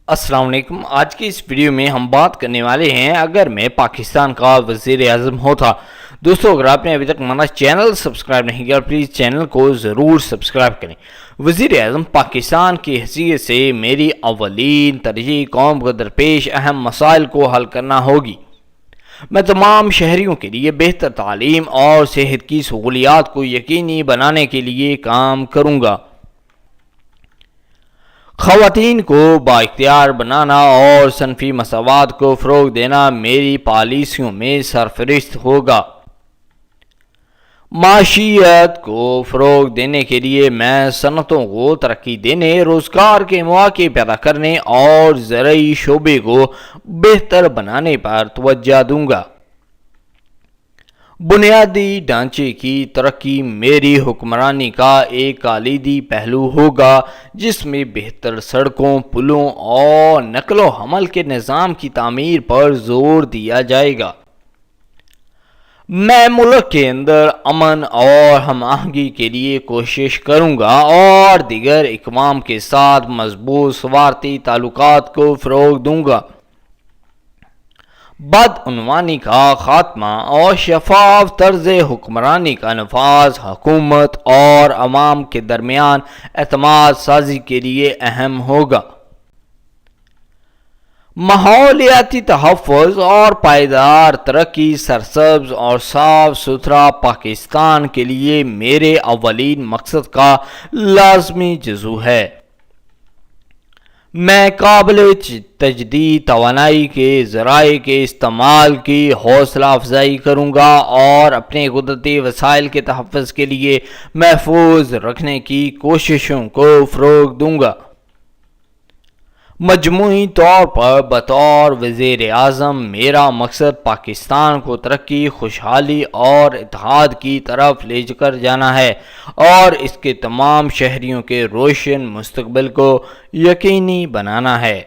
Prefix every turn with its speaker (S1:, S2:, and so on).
S1: السلام علیکم۔ آج کی اس ویڈیو میں ہم بات کرنے والے ہیں اگر میں پاکستان کا وزیر اعظم ہوتا۔ دوستو، اگر آپ نے ابھی تک ہمارا چینل سبسکرائب نہیں کیا پلیز چینل کو ضرور سبسکرائب کریں۔ وزیر اعظم پاکستان کی حیثیت سے میری اولین ترجیح قوم کو درپیش اہم مسائل کو حل کرنا ہوگی۔ میں تمام شہریوں کے لیے بہتر تعلیم اور صحت کی سہولیات کو یقینی بنانے کے لیے کام کروں گا۔ خواتین کو بااختیار بنانا اور صنفی مساوات کو فروغ دینا میری پالیسیوں میں سرفہرست ہوگا۔ معیشت کو فروغ دینے کے لیے میں صنعتوں کو ترقی دینے، روزگار کے مواقع پیدا کرنے اور زرعی شعبے کو بہتر بنانے پر توجہ دوں گا۔ بنیادی ڈھانچے کی ترقی میری حکمرانی کا ایک کلیدی پہلو ہوگا، جس میں بہتر سڑکوں، پلوں اور نقل و حمل کے نظام کی تعمیر پر زور دیا جائے گا۔ میں ملک کے اندر امن اور ہم آہنگی کے لیے کوشش کروں گا اور دیگر اقوام کے ساتھ مضبوط سفارتی تعلقات کو فروغ دوں گا۔ بدعنوانی کا خاتمہ اور شفاف طرز حکمرانی کا نفاذ حکومت اور عوام کے درمیان اعتماد سازی کے لیے اہم ہوگا۔ ماحولیاتی تحفظ اور پائیدار ترقی سرسبز اور صاف ستھرا پاکستان کے لیے میرے اولین مقصد کا لازمی جزو ہے۔ میں قابل تجدید توانائی کے ذرائع کے استعمال کی حوصلہ افزائی کروں گا اور اپنے قدرتی وسائل کے تحفظ کے لیے محفوظ رکھنے کی کوششوں کو فروغ دوں گا۔ مجموعی طور پر بطور وزیر اعظم میرا مقصد پاکستان کو ترقی، خوشحالی اور اتحاد کی طرف لے کر جانا ہے اور اس کے تمام شہریوں کے روشن مستقبل کو یقینی بنانا ہے۔